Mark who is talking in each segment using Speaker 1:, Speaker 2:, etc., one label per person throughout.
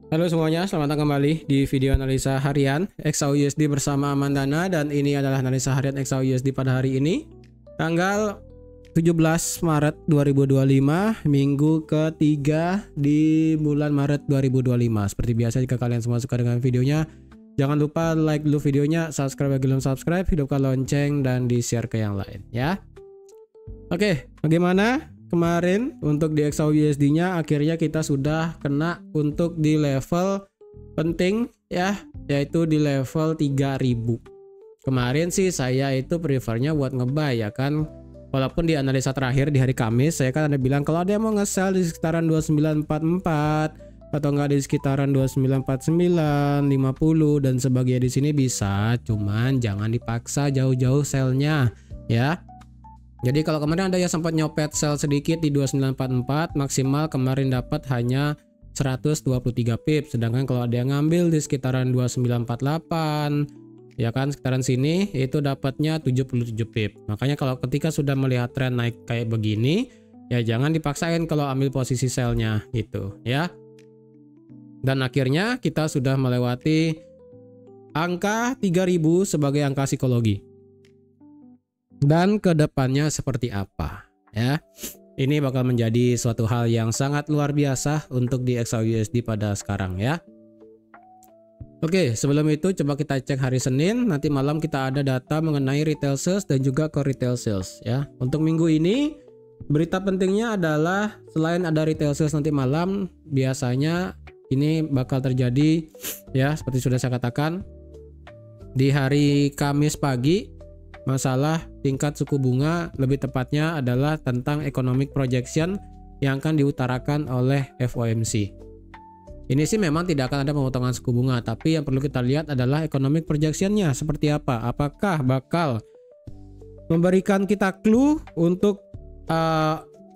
Speaker 1: Halo semuanya, selamat datang kembali di video analisa harian XAUUSD bersama Amandana, dan ini adalah analisa harian XAUUSD pada hari ini tanggal 17 Maret 2025, minggu ketiga di bulan Maret 2025. Seperti biasa, jika kalian semua suka dengan videonya, jangan lupa like dulu videonya, subscribe bagi belum subscribe, hidupkan lonceng, dan di share ke yang lain ya. Oke, bagaimana kemarin untuk di XAUUSD nya? Akhirnya kita sudah kena untuk di level penting ya, yaitu di level 3000. Kemarin sih saya itu prefernya buat ngebuy ya kan, walaupun di analisa terakhir di hari Kamis saya kan ada bilang kalau ada yang mau nge-sell di sekitaran 2944 atau enggak di sekitaran 2949, 50 dan sebagainya di sini bisa, cuman jangan dipaksa jauh-jauh sellnya ya. Jadi kalau kemarin ada yang sempat nyopet sell sedikit di 2944, maksimal kemarin dapat hanya 123 pips. Sedangkan kalau ada yang ngambil di sekitaran 2948, ya kan sekitaran sini, itu dapatnya 77 pips. Makanya kalau ketika sudah melihat tren naik kayak begini, ya jangan dipaksain kalau ambil posisi sellnya gitu ya. Dan akhirnya kita sudah melewati angka 3000 sebagai angka psikologi. Dan kedepannya seperti apa ya, ini bakal menjadi suatu hal yang sangat luar biasa untuk di XAUUSD pada sekarang ya. Oke, sebelum itu coba kita cek hari Senin. Nanti malam kita ada data mengenai retail sales dan juga core retail sales ya. Untuk minggu ini berita pentingnya adalah selain ada retail sales nanti malam, biasanya ini bakal terjadi ya, seperti sudah saya katakan di hari Kamis pagi, masalah tingkat suku bunga, lebih tepatnya adalah tentang economic projection yang akan diutarakan oleh FOMC. Ini sih memang tidak akan ada pemotongan suku bunga, tapi yang perlu kita lihat adalah economic projectionnya seperti apa. Apakah bakal memberikan kita clue untuk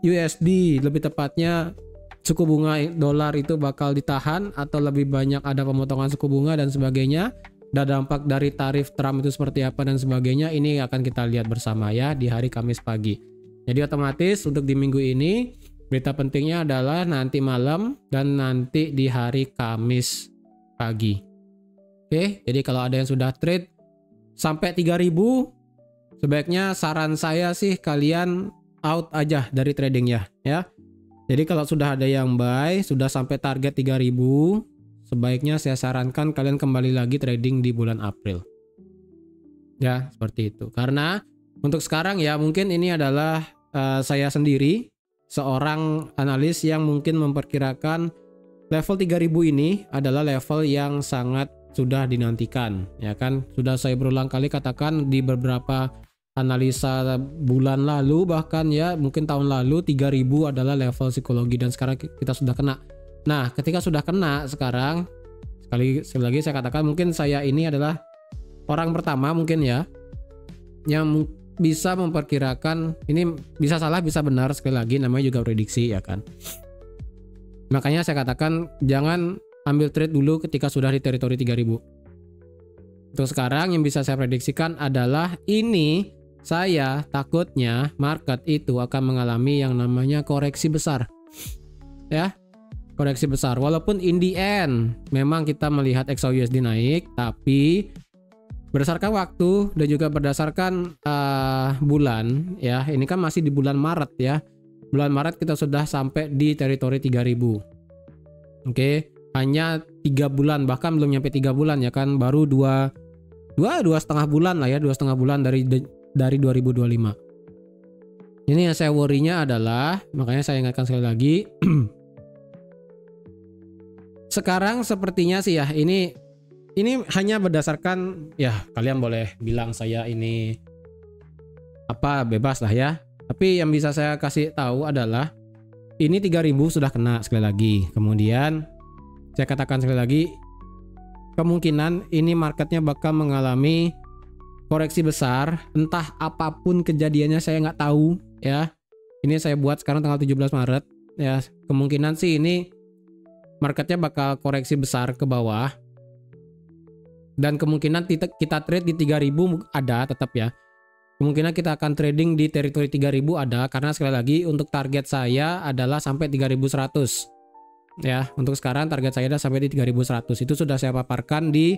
Speaker 1: USD, lebih tepatnya suku bunga dolar itu bakal ditahan atau lebih banyak ada pemotongan suku bunga dan sebagainya. Dan dampak dari tarif Trump itu seperti apa dan sebagainya, ini akan kita lihat bersama ya di hari Kamis pagi. Jadi otomatis untuk di minggu ini berita pentingnya adalah nanti malam dan nanti di hari Kamis pagi. Oke, jadi kalau ada yang sudah trade sampai 3000, sebaiknya saran saya sih kalian out aja dari tradingnya ya. Jadi kalau sudah ada yang buy, sudah sampai target 3000, sebaiknya saya sarankan kalian kembali lagi trading di bulan April. Ya, seperti itu. Karena untuk sekarang ya mungkin ini adalah saya sendiri, seorang analis yang mungkin memperkirakan level 3000 ini adalah level yang sangat sudah dinantikan. Ya kan, sudah saya berulang kali katakan di beberapa analisa bulan lalu, bahkan ya mungkin tahun lalu 3000 adalah level psikologi dan sekarang kita sudah kena. Nah, ketika sudah kena sekarang, sekali lagi saya katakan mungkin saya ini adalah orang pertama mungkin ya yang bisa memperkirakan, ini bisa salah bisa benar, sekali lagi namanya juga prediksi ya kan. Makanya saya katakan jangan ambil trade dulu ketika sudah di teritori 3000. Untuk sekarang yang bisa saya prediksikan adalah ini saya takutnya market itu akan mengalami yang namanya koreksi besar. Ya. Koreksi besar, walaupun in the end memang kita melihat XAUUSD naik, tapi berdasarkan waktu dan juga berdasarkan bulan ya, ini kan masih di bulan Maret ya. Bulan Maret kita sudah sampai di teritori 3000. Oke, hanya 3 bulan, bahkan belum nyampe 3 bulan ya kan, baru 2,5 bulan lah ya, 2,5 bulan dari 2025. Ini yang saya worry-nya adalah, makanya saya ingatkan sekali lagi sekarang sepertinya sih ya, ini hanya berdasarkan ya, kalian boleh bilang saya ini apa, bebas lah ya. Tapi yang bisa saya kasih tahu adalah ini 3000 sudah kena sekali lagi. Kemudian saya katakan sekali lagi, kemungkinan ini marketnya bakal mengalami koreksi besar, entah apapun kejadiannya saya nggak tahu ya. Ini saya buat sekarang tanggal 17 Maret ya. Kemungkinan sih ini marketnya bakal koreksi besar ke bawah, dan kemungkinan kita trade di 3000 ada tetap ya. Kemungkinan kita akan trading di teritori 3000 ada, karena sekali lagi untuk target saya adalah sampai 3100. Ya, untuk sekarang target saya udah sampai di 3100. Itu sudah saya paparkan di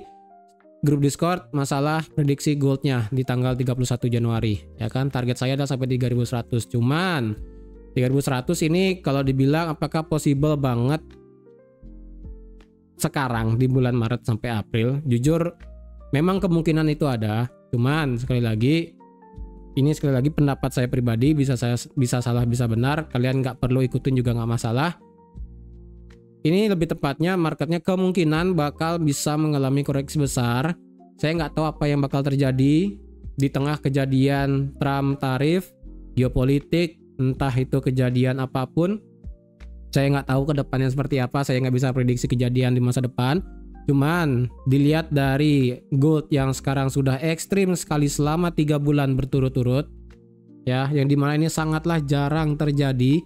Speaker 1: grup Discord masalah prediksi goldnya di tanggal 31 Januari. Ya kan, target saya udah sampai di 3100. Cuman 3100 ini kalau dibilang apakah possible banget sekarang di bulan Maret sampai April? Jujur memang kemungkinan itu ada. Cuman sekali lagi pendapat saya pribadi, bisa salah bisa benar, kalian nggak perlu ikutin juga nggak masalah. Ini lebih tepatnya marketnya kemungkinan bakal bisa mengalami koreksi besar. Saya nggak tahu apa yang bakal terjadi di tengah kejadian Trump tarif, geopolitik, entah itu kejadian apapun. Saya nggak tahu ke depannya seperti apa, saya nggak bisa prediksi kejadian di masa depan. Cuman dilihat dari gold yang sekarang sudah ekstrim sekali selama 3 bulan berturut-turut, ya, yang dimana ini sangatlah jarang terjadi,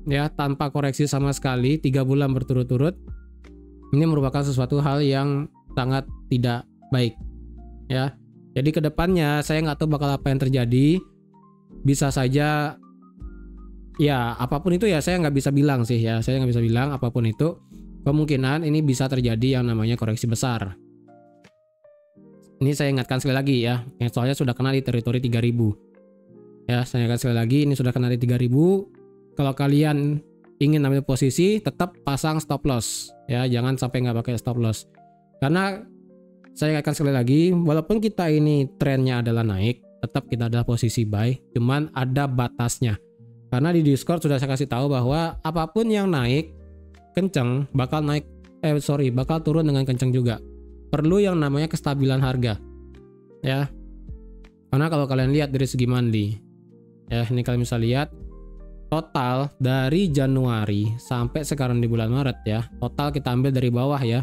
Speaker 1: ya, tanpa koreksi sama sekali 3 bulan berturut-turut. Ini merupakan sesuatu hal yang sangat tidak baik, ya. Jadi kedepannya saya nggak tahu bakal apa yang terjadi. Bisa saja, ya, apapun itu ya saya nggak bisa bilang sih, ya, saya nggak bisa bilang apapun itu. Kemungkinan ini bisa terjadi yang namanya koreksi besar. Ini saya ingatkan sekali lagi ya, soalnya sudah kena di teritori 3000. Ya, saya ingatkan sekali lagi, ini sudah kena di 3000. Kalau kalian ingin ambil posisi, tetap pasang stop loss. Ya, jangan sampai nggak pakai stop loss. Karena saya ingatkan sekali lagi, walaupun kita ini trennya adalah naik, tetap kita adalah posisi buy, cuman ada batasnya. Karena di Discord sudah saya kasih tahu bahwa apapun yang naik kenceng bakal bakal turun dengan kenceng juga. Perlu yang namanya kestabilan harga, ya. Karena kalau kalian lihat dari segi mandi, ya, ini kalian bisa lihat total dari Januari sampai sekarang di bulan Maret, ya. Total kita ambil dari bawah, ya,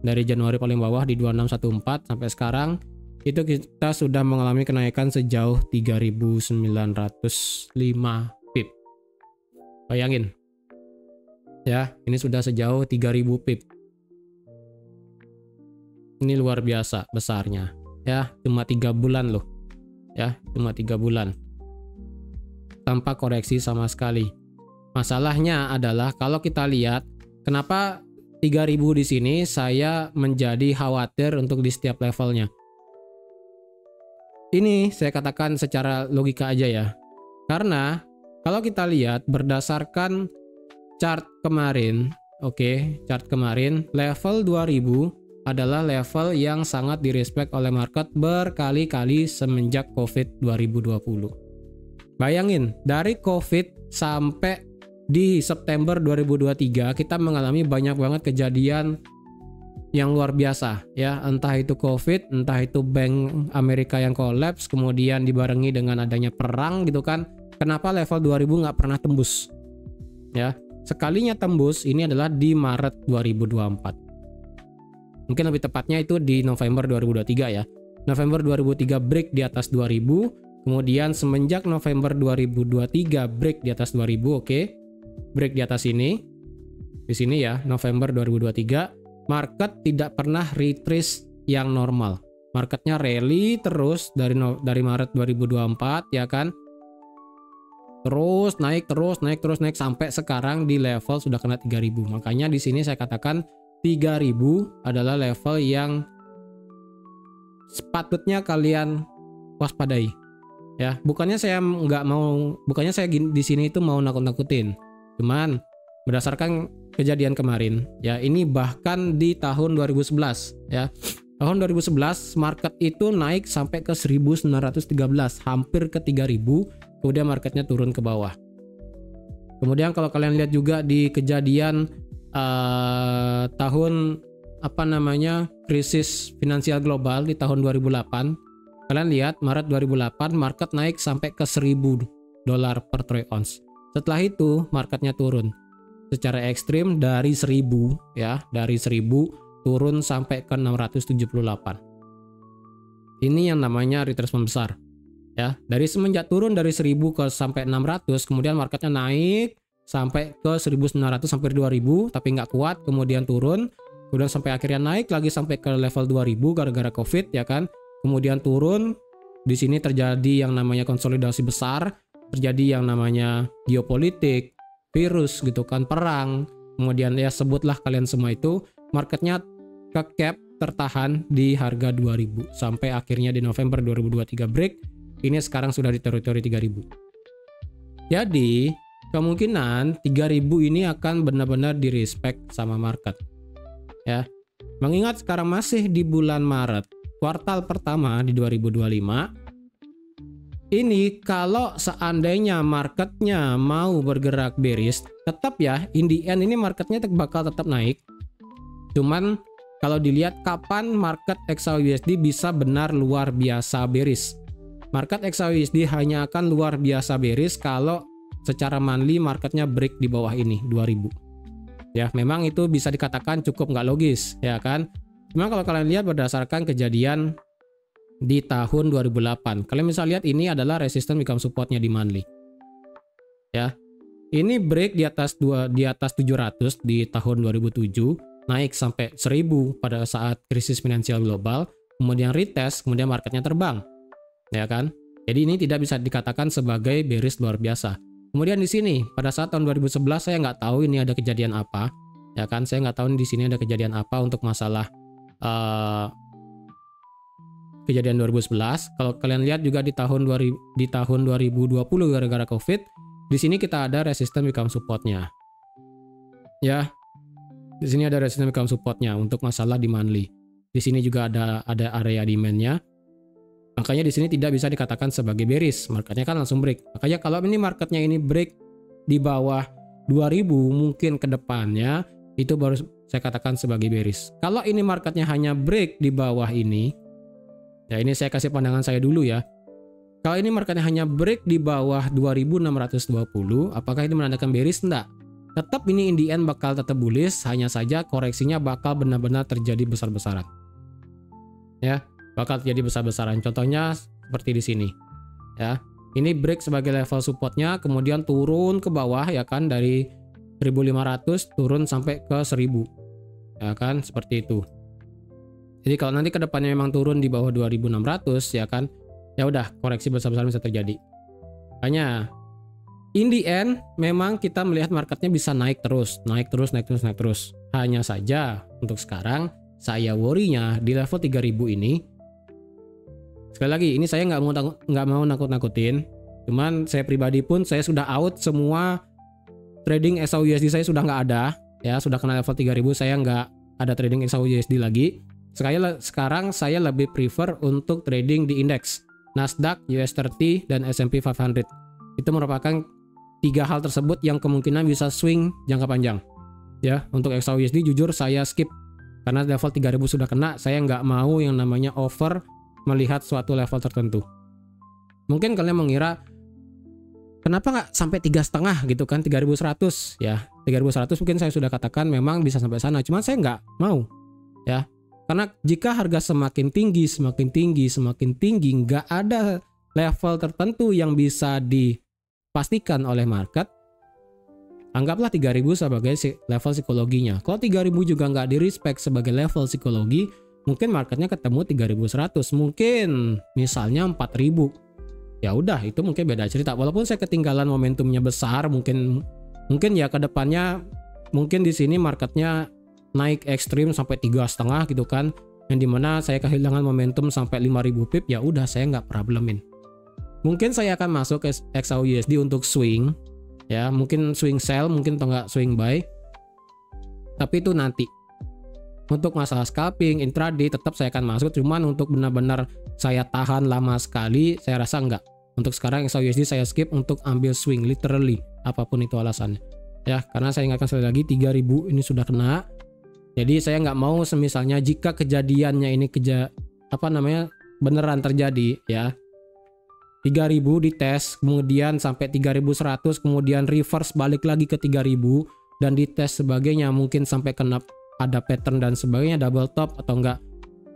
Speaker 1: dari Januari paling bawah di 2614 sampai sekarang itu kita sudah mengalami kenaikan sejauh 3905 pip. Bayangin, ya, ini sudah sejauh 3000 pip. Ini luar biasa besarnya, ya. Cuma 3 bulan loh, ya, cuma 3 bulan tanpa koreksi sama sekali. Masalahnya adalah kalau kita lihat kenapa 3000 di sini saya menjadi khawatir untuk di setiap levelnya. Ini saya katakan secara logika aja, ya. Karena kalau kita lihat berdasarkan chart kemarin, chart kemarin, level 2000 adalah level yang sangat direspek oleh market berkali-kali semenjak COVID 2020. Bayangin, dari COVID sampai di September 2023 kita mengalami banyak banget kejadian yang luar biasa, ya. Entah itu COVID, entah itu bank Amerika yang kolaps, kemudian dibarengi dengan adanya perang gitu kan. Kenapa level 2000 nggak pernah tembus, ya? Sekalinya tembus ini adalah di Maret 2024. Mungkin lebih tepatnya itu di November 2023, ya. November 2003 break di atas 2000, kemudian semenjak November 2023 break di atas 2000, break di atas ini. Di sini, ya, November 2023, market tidak pernah retrace yang normal. Marketnya rally terus dari Maret 2024, ya kan? Terus naik sampai sekarang di level sudah kena 3000. Makanya di sini saya katakan 3000 adalah level yang sepatutnya kalian waspadai, ya. Bukannya saya di sini itu mau nakut-nakutin. Cuman berdasarkan kejadian kemarin, ya, ini bahkan di tahun 2011, ya. Tahun 2011 market itu naik sampai ke 1913, hampir ke 3000. Kemudian marketnya turun ke bawah. Kemudian kalau kalian lihat juga di kejadian tahun krisis finansial global di tahun 2008, kalian lihat Maret 2008 market naik sampai ke $1000 per troy ounce. Setelah itu marketnya turun secara ekstrim dari 1000, ya, dari 1000 turun sampai ke 678. Ini yang namanya retracement besar, ya. Dari semenjak turun dari 1000 ke sampai 600, kemudian marketnya naik sampai ke 1900 sampai 2000 tapi nggak kuat, kemudian turun, kemudian sampai akhirnya naik lagi sampai ke level 2000 gara-gara COVID, ya kan. Kemudian turun. Di sini terjadi yang namanya konsolidasi besar, terjadi yang namanya geopolitik, virus gitu kan, perang. kemudian ya sebutlah kalian semua itu, marketnya ke cap tertahan di harga 2000 sampai akhirnya di November 2023 break, ini sekarang sudah di teritori 3000. Jadi kemungkinan 3000 ini akan benar-benar di respect sama market ya. Mengingat sekarang masih di bulan Maret, kuartal pertama di 2025. Ini kalau seandainya marketnya mau bergerak bearish, tetap ya in the end ini marketnya bakal tetap naik. Cuman kalau dilihat kapan market XAUUSD bisa benar luar biasa bearish. Market XAUUSD hanya akan luar biasa bearish kalau secara monthly marketnya break di bawah ini 2000. Ya, memang itu bisa dikatakan cukup nggak logis, ya kan? Cuma kalau kalian lihat berdasarkan kejadian di tahun 2008, kalian bisa lihat ini adalah resistance become supportnya di monthly. Ya, ini break di atas 700 di tahun 2007, naik sampai 1000 pada saat krisis finansial global, kemudian retest, kemudian marketnya terbang, ya kan? Jadi ini tidak bisa dikatakan sebagai bearish luar biasa. Kemudian di sini pada saat tahun 2011 saya nggak tahu ini ada kejadian apa, ya kan? Saya nggak tahu di sini ada kejadian apa untuk masalah kejadian 2011. Kalau kalian lihat juga di tahun 2020 gara-gara COVID, di sini kita ada resistance become supportnya. Ya. Di sini ada resistance become supportnya untuk masalah di monthly. Di sini juga ada area demand-nya. Makanya di sini tidak bisa dikatakan sebagai bearish. Marketnya kan langsung break. Makanya kalau ini marketnya ini break di bawah 2000, mungkin ke depannya itu baru saya katakan sebagai bearish. Kalau ini marketnya hanya break di bawah ini, ya ini saya kasih pandangan saya dulu ya. Kalau ini marketnya hanya break di bawah 2620, apakah itu menandakan bearish? Enggak. Tetap ini in the end bakal tetap bullish, hanya saja koreksinya bakal benar-benar terjadi besar-besaran. Ya, bakal terjadi besar-besaran. Contohnya seperti di sini. Ya. Ini break sebagai level supportnya, kemudian turun ke bawah ya kan, dari 1500 turun sampai ke 1000. Ya kan, seperti itu. Jadi kalau nanti ke depannya memang turun di bawah 2600 ya kan, ya udah koreksi besar-besaran bisa terjadi. Hanya in the end memang kita melihat marketnya bisa naik terus. Hanya saja untuk sekarang saya worry-nya di level 3000 ini. Sekali lagi ini saya nggak mau nakut-nakutin. Cuman saya pribadi pun saya sudah out semua trading XAUUSD, saya sudah nggak ada. Ya sudah kena level 3000, saya nggak ada trading XAUUSD lagi. Sekarang saya lebih prefer untuk trading di indeks Nasdaq, US30, dan S&P 500. Itu merupakan 3 hal tersebut yang kemungkinan bisa swing jangka panjang. Ya, untuk XAUUSD jujur saya skip karena level 3000 sudah kena. Saya nggak mau yang namanya over melihat suatu level tertentu. Mungkin kalian mengira kenapa nggak sampai 3,5 gitu kan, 3100 ya. 3100 mungkin saya sudah katakan memang bisa sampai sana, cuman saya nggak mau ya. Karena jika harga semakin tinggi, nggak ada level tertentu yang bisa dipastikan oleh market, anggaplah 3000 sebagai level psikologinya. Kalau 3000 juga nggak di respect sebagai level psikologi, mungkin marketnya ketemu 3100, mungkin misalnya 4000. Ya udah, itu mungkin beda cerita. Walaupun saya ketinggalan momentumnya besar, mungkin ya ke depannya mungkin di sini marketnya naik ekstrim sampai 3,5 gitu kan, yang dimana saya kehilangan momentum sampai 5000 pip, ya udah saya nggak problemin. Mungkin saya akan masuk ke XAUUSD untuk swing ya, mungkin swing sell, mungkin atau nggak swing buy, tapi itu nanti. Untuk masalah scalping intraday tetap saya akan masuk, cuman untuk benar-benar saya tahan lama sekali saya rasa enggak. Untuk sekarang XAUUSD saya skip untuk ambil swing literally, apapun itu alasannya ya, karena saya ingatkan sekali lagi 3000 ini sudah kena. Jadi saya nggak mau semisalnya jika kejadiannya ini beneran terjadi ya, 3000 dites, kemudian sampai 3100, kemudian reverse balik lagi ke 3000 dan dites sebagainya, mungkin sampai kena ada pattern dan sebagainya, double top atau enggak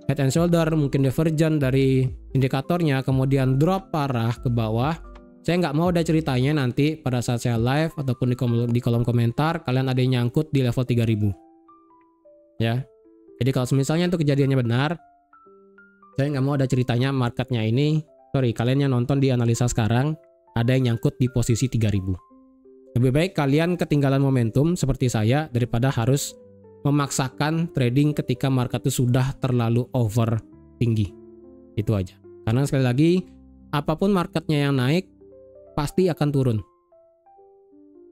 Speaker 1: head and shoulder, mungkin divergent dari indikatornya, kemudian drop parah ke bawah. Saya nggak mau ada ceritanya nanti pada saat saya live ataupun di kolom komentar kalian ada yang nyangkut di level 3000 ya. Jadi kalau misalnya itu kejadiannya benar, saya nggak mau ada ceritanya marketnya ini, kalian yang nonton di analisa sekarang ada yang nyangkut di posisi 3000 Lebih baik kalian ketinggalan momentum seperti saya daripada harus memaksakan trading ketika market itu sudah terlalu over tinggi. Itu aja. Karena sekali lagi, apapun marketnya yang naik pasti akan turun.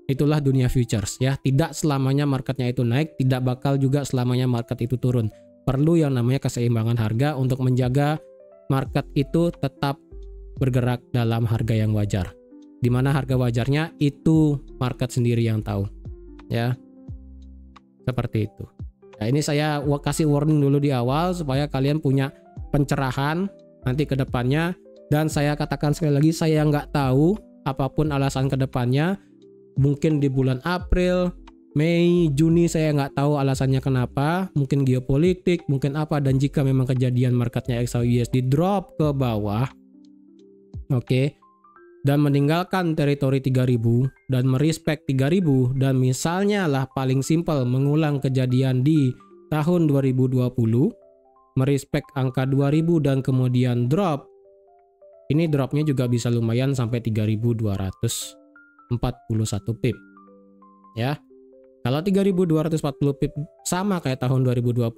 Speaker 1: Itulah dunia futures ya. Tidak selamanya marketnya itu naik, tidak bakal juga selamanya market itu turun. Perlu yang namanya keseimbangan harga untuk menjaga market itu tetap bergerak dalam harga yang wajar. Di mana harga wajarnya itu market sendiri yang tahu. Ya. Seperti itu. Nah, ini saya kasih warning dulu di awal supaya kalian punya pencerahan nanti ke depannya. Dan saya katakan sekali lagi, saya nggak tahu apapun alasan ke depannya. Mungkin di bulan April, Mei, Juni saya nggak tahu alasannya kenapa. Mungkin geopolitik, mungkin apa. Dan jika memang kejadian marketnya XAUUSD drop ke bawah, oke, dan meninggalkan teritori 3000 dan merespek 3000 dan misalnya lah paling simpel mengulang kejadian di tahun 2020, merespek angka 2000 dan kemudian drop. Ini dropnya juga bisa lumayan sampai 3241 pip. Ya. Kalau 3240 pip sama kayak tahun 2020,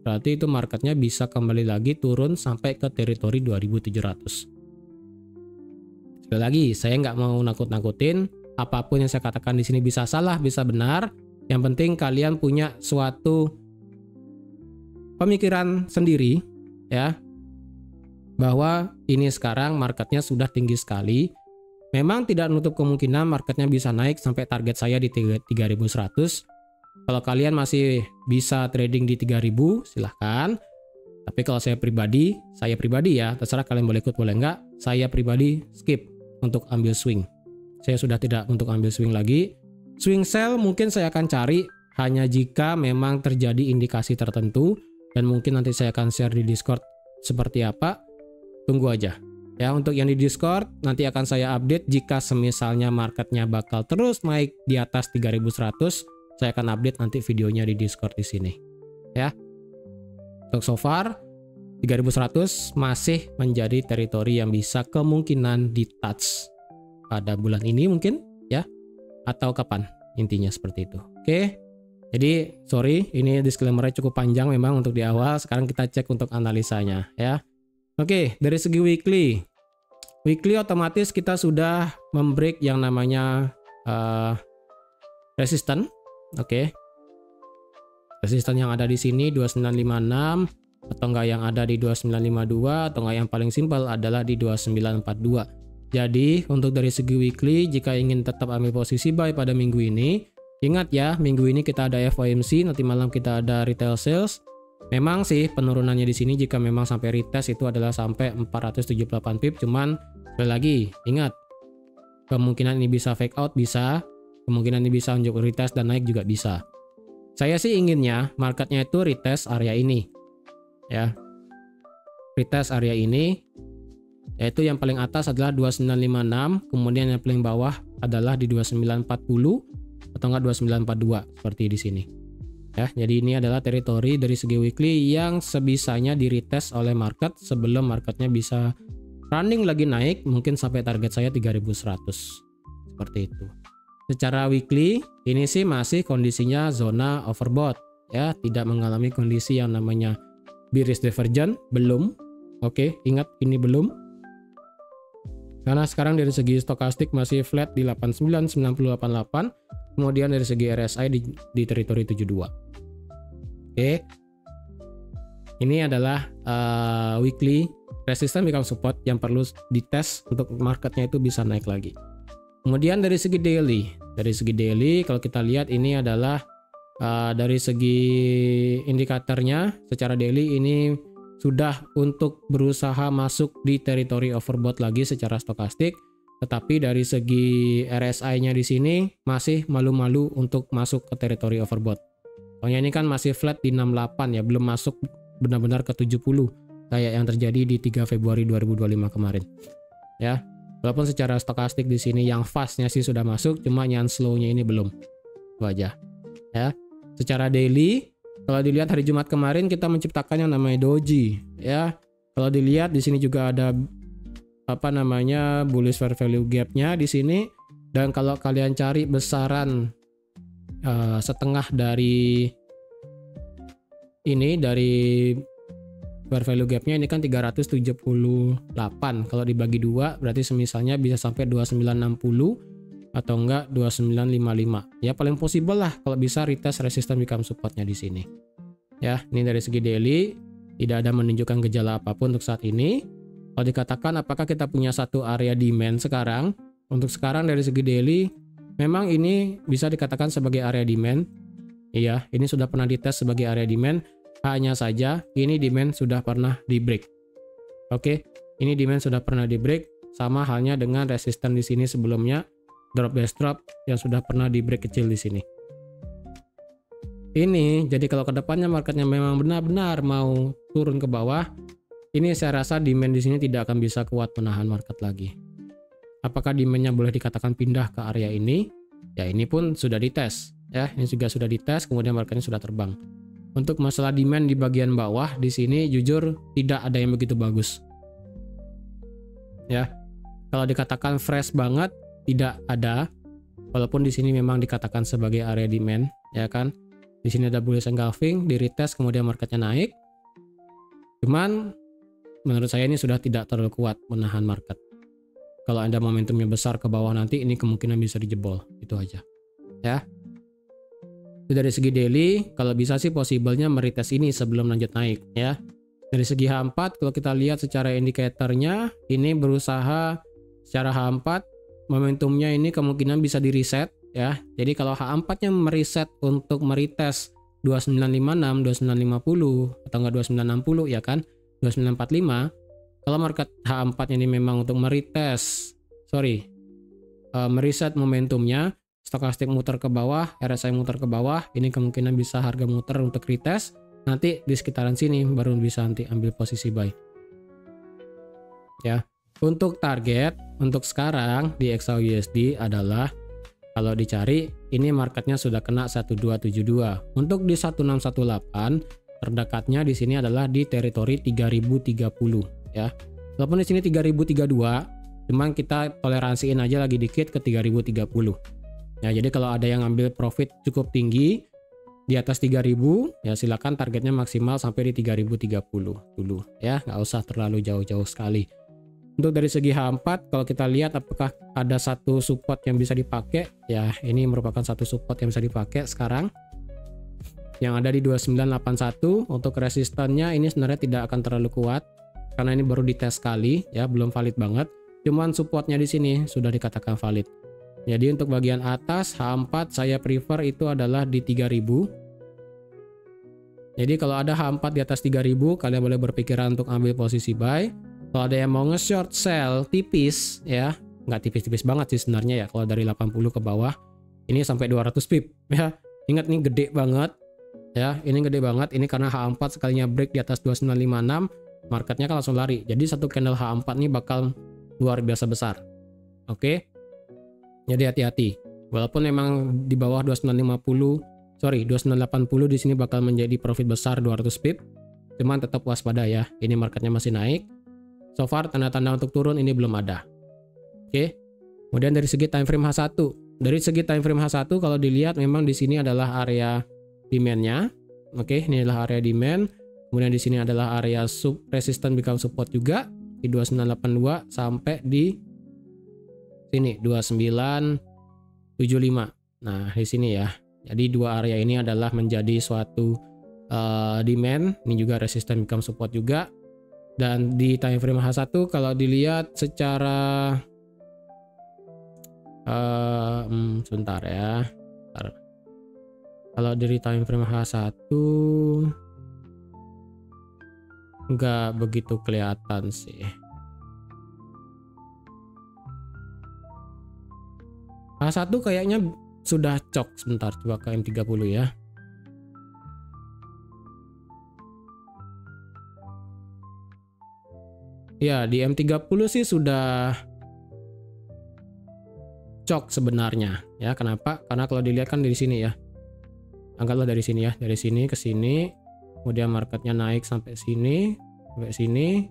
Speaker 1: berarti itu marketnya bisa kembali lagi turun sampai ke teritori 2700. Sekali lagi, saya nggak mau nakut-nakutin. Apapun yang saya katakan di sini bisa salah, bisa benar. Yang penting kalian punya suatu pemikiran sendiri, ya, bahwa ini sekarang marketnya sudah tinggi sekali. Memang tidak menutup kemungkinan marketnya bisa naik sampai target saya di 3100. Kalau kalian masih bisa trading di 3000, silahkan. Tapi kalau saya pribadi ya, terserah kalian boleh ikut boleh enggak. Saya pribadi skip untuk ambil swing. Saya sudah tidak untuk ambil swing lagi. Swing sell mungkin saya akan cari hanya jika memang terjadi indikasi tertentu. Dan mungkin nanti saya akan share di Discord seperti apa. Tunggu aja. Ya, untuk yang di Discord nanti akan saya update jika semisalnya marketnya bakal terus naik di atas 3100, saya akan update nanti videonya di Discord di sini. Ya. Untuk so far 3100 masih menjadi teritori yang bisa kemungkinan di touch pada bulan ini mungkin ya, atau kapan, intinya seperti itu. Oke. Jadi sorry, ini disclaimer-nya cukup panjang memang untuk di awal. Sekarang kita cek untuk analisanya ya. Oke, dari segi weekly otomatis kita sudah membreak yang namanya resisten. Oke. Resisten yang ada di sini 2956 atau enggak yang ada di 2952 atau enggak yang paling simpel adalah di 2942. Jadi, untuk dari segi weekly jika ingin tetap ambil posisi buy pada minggu ini, ingat ya, minggu ini kita ada FOMC, nanti malam kita ada retail sales. Memang sih penurunannya di sini jika memang sampai retest itu adalah sampai 478 pip, cuman sekali lagi ingat kemungkinan ini bisa fake out, bisa kemungkinan ini bisa unjuk retest dan naik juga bisa. Saya sih inginnya marketnya itu retest area ini ya, retest area ini, yaitu yang paling atas adalah 2956, kemudian yang paling bawah adalah di 2940 atau enggak 2942 seperti di sini. Ya, jadi ini adalah teritori dari segi weekly yang sebisanya di retest oleh market sebelum marketnya bisa running lagi naik mungkin sampai target saya 3100. Seperti itu. Secara weekly ini sih masih kondisinya zona overbought ya, tidak mengalami kondisi yang namanya bearish divergence, belum. Oke, ingat ini belum. Karena sekarang dari segi stokastik masih flat di 89,988. Kemudian dari segi RSI di teritori 72. Oke. Ini adalah weekly resistance become support yang perlu dites untuk marketnya itu bisa naik lagi. Kemudian dari segi daily kalau kita lihat ini adalah dari segi indikatornya secara daily ini sudah untuk berusaha masuk di teritori overbought lagi secara stokastik. Tetapi dari segi RSI-nya di sini masih malu-malu untuk masuk ke teritori overbought. Soalnya ini kan masih flat di 68 ya, belum masuk benar-benar ke 70 kayak yang terjadi di 3 Februari 2025 kemarin. Ya. Walaupun secara stokastik di sini yang fast-nya sih sudah masuk, cuma yang slow-nya ini belum. Itu aja. Ya. Secara daily, kalau dilihat hari Jumat kemarin kita menciptakan yang namanya doji, ya. Kalau dilihat di sini juga ada bullish fair value gap-nya di sini Dan kalau kalian cari besaran setengah dari ini, dari fair value gapnya ini kan 378, kalau dibagi 2 berarti semisalnya bisa sampai 2960 atau enggak 2955 ya, paling possible lah kalau bisa retest resistance become supportnya di sini ya. Ini dari segi daily tidak ada menunjukkan gejala apapun untuk saat ini. Kalau dikatakan apakah kita punya satu area demand sekarang, untuk sekarang dari segi daily memang ini bisa dikatakan sebagai area demand. Iya, ini sudah pernah dites sebagai area demand, hanya saja ini demand sudah pernah di break. Oke, ini demand sudah pernah di break, sama halnya dengan resisten di sini sebelumnya, drop base drop yang sudah pernah di break kecil di sini. Ini jadi kalau kedepannya marketnya memang benar-benar mau turun ke bawah, ini saya rasa demand di sini tidak akan bisa kuat menahan market lagi. Apakah demandnya boleh dikatakan pindah ke area ini? Ya ini pun sudah dites. Ya, ini juga sudah dites, kemudian marketnya sudah terbang. Untuk masalah demand di bagian bawah di sini jujur tidak ada yang begitu bagus. Ya, kalau dikatakan fresh banget tidak ada, walaupun di sini memang dikatakan sebagai area demand, ya kan? Di sini ada bullish engulfing, di retest kemudian marketnya naik. Cuman menurut saya ini sudah tidak terlalu kuat menahan market. Kalau Anda momentumnya besar ke bawah nanti ini kemungkinan bisa dijebol, itu aja. Ya. Dari segi daily, kalau bisa sih possible-nya meretest ini sebelum lanjut naik ya. Dari segi H4, kalau kita lihat secara indikatornya, ini berusaha secara H4, momentumnya ini kemungkinan bisa di reset ya. Jadi kalau H4-nya mereset untuk meretest 2956, 2950 atau enggak 2960 ya kan, 2945. Kalau market H4 ini memang untuk meretest, mereset momentumnya, stokastik muter ke bawah, RSI muter ke bawah, ini kemungkinan bisa harga muter untuk retest, nanti di sekitaran sini baru bisa nanti ambil posisi buy. Ya, untuk target untuk sekarang di XAUUSD adalah kalau dicari ini marketnya sudah kena 1272. Untuk di 1618 terdekatnya di sini adalah di teritori 3030 ya. Walaupun di sini 3032, cuman kita toleransiin aja lagi dikit ke 3030. Ya, jadi kalau ada yang ambil profit cukup tinggi di atas 3000 ya silakan targetnya maksimal sampai di 3030 dulu ya, nggak usah terlalu jauh-jauh sekali. Untuk dari segi H4 kalau kita lihat apakah ada satu support yang bisa dipakai ya, ini merupakan satu support yang bisa dipakai sekarang yang ada di 2981. Untuk resistannya ini sebenarnya tidak akan terlalu kuat karena ini baru dites sekali ya, belum valid banget, cuman supportnya di sini sudah dikatakan valid. Jadi untuk bagian atas H4 saya prefer itu adalah di 3000. Jadi kalau ada H4 di atas 3000 kalian boleh berpikiran untuk ambil posisi buy. Kalau ada yang mau nge-short sell tipis ya, nggak tipis-tipis banget sih sebenarnya ya, kalau dari 80 ke bawah ini sampai 200 pip ya. Ingat nih gede banget ya, ini gede banget, ini karena H4 sekalinya break di atas 2956 marketnya kan langsung lari. Jadi satu candle H4 ini bakal luar biasa besar. Oke. Jadi hati-hati. Walaupun memang di bawah 2980 di sini bakal menjadi profit besar 200 pip. Cuman tetap waspada ya. Ini marketnya masih naik. So far tanda-tanda untuk turun ini belum ada. Oke. Kemudian dari segi time frame H1. Dari segi time frame H1 kalau dilihat memang di sini adalah area demand-nya. Oke, ini adalah area demand. Kemudian di sini adalah area resistance become support juga di 2982 sampai di sini 2975. Nah, di sini ya. Jadi dua area ini adalah menjadi suatu demand, ini juga resistance become support juga. Dan di time frame H1 kalau dilihat secara sebentar ya. Bentar. Kalau dari time frame H1 nggak begitu kelihatan sih. H1 kayaknya sudah cok. Sebentar, coba ke M30 ya. Ya, di M30 sih sudah cok sebenarnya. Ya, kenapa? Karena kalau dilihat kan dari sini ya. Anggaplah dari sini ya, dari sini ke sini. Kemudian marketnya naik sampai sini, sampai sini,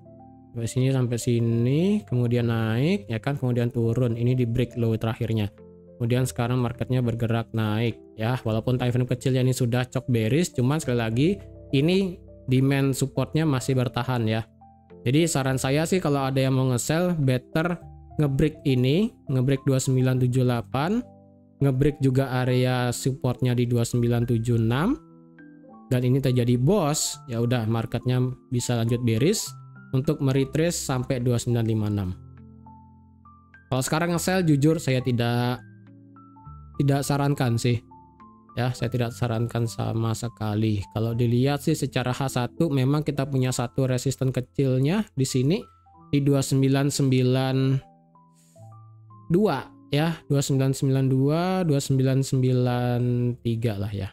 Speaker 1: sampai sini, sampai sini, kemudian naik ya kan, kemudian turun. Ini di break low terakhirnya. kemudian sekarang marketnya bergerak naik ya, walaupun time frame kecilnya ini sudah cok bearish, cuman sekali lagi ini demand supportnya masih bertahan ya. Jadi saran saya sih kalau ada yang mau nge-sell, better nge-break ini, nge-break 2978, nge-break juga area supportnya di 2976, dan ini terjadi boss, ya udah marketnya bisa lanjut bearish untuk meretrace sampai 2956. Kalau sekarang nge-sell jujur saya tidak sarankan sih. Ya, saya tidak sarankan sama sekali. Kalau dilihat sih secara H1 memang kita punya satu resisten kecilnya di sini di 2992 ya, 2992, 2993 lah ya.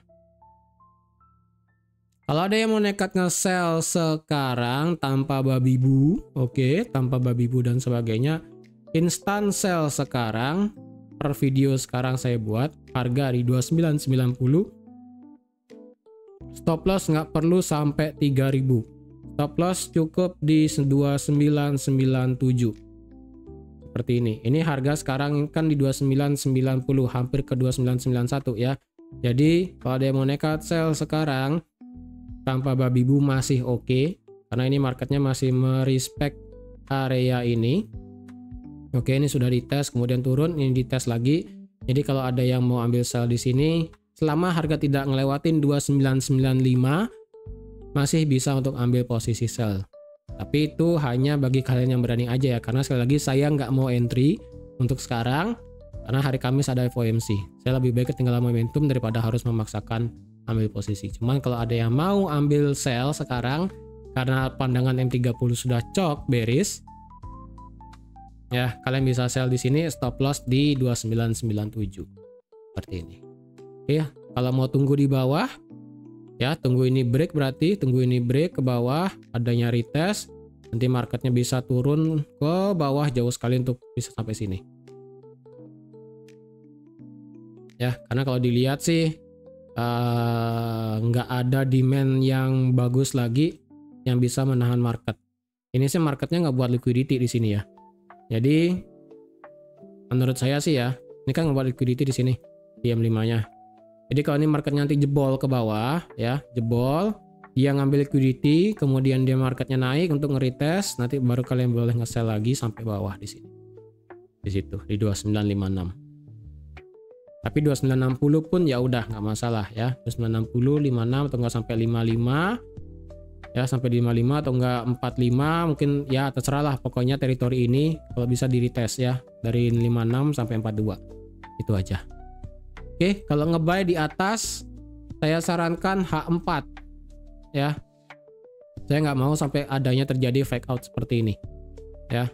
Speaker 1: Kalau ada yang mau nekat nge-sell sekarang tanpa babi bu, oke, tanpa babi bu dan sebagainya, instant sell sekarang. Per video sekarang saya buat harga di 2990, stop loss nggak perlu sampai 3000, stop loss cukup di 2997 seperti ini harga sekarang kan di 2990, hampir ke 2991 ya. Jadi kalau ada yang mau nekat sell sekarang tanpa babi bu masih oke, karena ini marketnya masih merespek area ini. Oke, ini sudah dites, kemudian turun, ini dites lagi. Jadi kalau ada yang mau ambil sell di sini, selama harga tidak ngelewatin 2995, masih bisa untuk ambil posisi sell. Tapi itu hanya bagi kalian yang berani aja ya, karena sekali lagi saya nggak mau entry untuk sekarang, karena hari Kamis ada FOMC. Saya lebih baik ketinggalan momentum daripada harus memaksakan ambil posisi. Cuman kalau ada yang mau ambil sell sekarang, karena pandangan M30 sudah cok bearish, ya, kalian bisa sell di sini, stop loss di 2997 seperti ini. Oke, kalau mau tunggu di bawah ya, tunggu ini break, berarti tunggu ini break ke bawah, adanya retest, nanti marketnya bisa turun ke bawah jauh sekali untuk bisa sampai sini ya, karena kalau dilihat sih nggak ada demand yang bagus lagi yang bisa menahan market. Ini sih marketnya nggak buat liquidity di sini ya. Jadi menurut saya sih ya, ini kan ngebuat liquidity di sini di M5-nya. Jadi kalau ini marketnya nanti jebol ke bawah ya, jebol, dia ngambil liquidity, kemudian dia marketnya naik untuk nge-retest, nanti baru kalian boleh nge-sell lagi sampai bawah di sini. Di situ di 2956. Tapi 2960 pun ya udah nggak masalah ya. 2960, 56 atau nggak sampai 55. Ya, sampai 55 atau enggak 45 mungkin ya, terserah lah, pokoknya teritori ini kalau bisa di retest ya dari 56 sampai 42 itu aja. Oke, kalau ngebuy di atas saya sarankan H4 ya, saya nggak mau sampai adanya terjadi fake out seperti ini ya.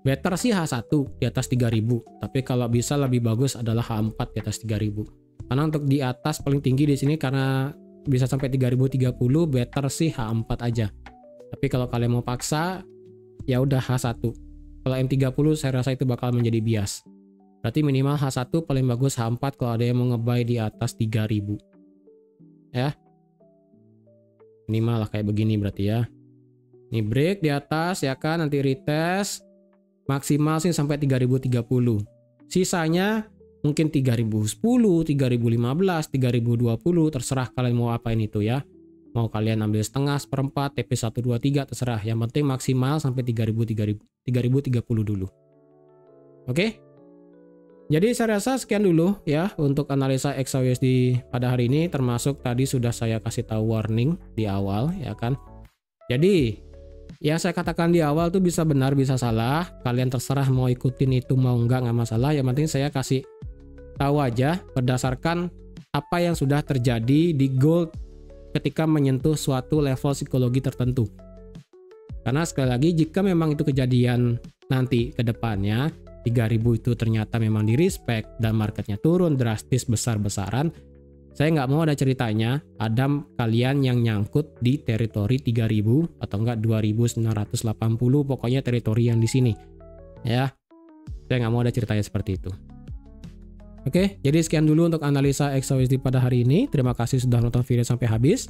Speaker 1: Better sih H1 di atas 3000, tapi kalau bisa lebih bagus adalah H4 di atas 3000, karena untuk di atas paling tinggi di sini karena bisa sampai 3030, better sih H4 aja. Tapi kalau kalian mau paksa ya udah H1. Kalau M30 saya rasa itu bakal menjadi bias. Berarti minimal H1, paling bagus H4 kalau ada yang mau ngebuy di atas 3000 ya. Minimal lah kayak begini berarti ya. Ini break di atas ya kan, nanti retest maksimal sih sampai 3030. Sisanya mungkin 3010, 3015, 3020, terserah kalian mau apain itu ya. Mau kalian ambil setengah, seperempat, TP123, terserah. Yang penting maksimal sampai 3030 dulu. Oke? Jadi saya rasa sekian dulu ya untuk analisa XAUSD pada hari ini, termasuk tadi sudah saya kasih tahu warning di awal ya kan. Jadi yang saya katakan di awal tuh bisa benar bisa salah, kalian terserah mau ikutin itu mau nggak masalah. Yang penting saya kasih tahu aja berdasarkan apa yang sudah terjadi di gold ketika menyentuh suatu level psikologi tertentu. Karena sekali lagi jika memang itu kejadian nanti ke depannya 3000 itu ternyata memang di respect dan marketnya turun drastis besar-besaran, saya nggak mau ada ceritanya ada kalian yang nyangkut di teritori 3000 atau enggak 2980, pokoknya teritori yang di sini ya. Saya nggak mau ada ceritanya seperti itu. Oke, jadi sekian dulu untuk analisa XAUSD pada hari ini. Terima kasih sudah nonton video sampai habis.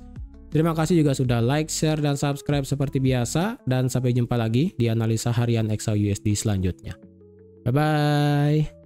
Speaker 1: Terima kasih juga sudah like, share, dan subscribe seperti biasa. Dan sampai jumpa lagi di analisa harian XAUSD selanjutnya. Bye-bye.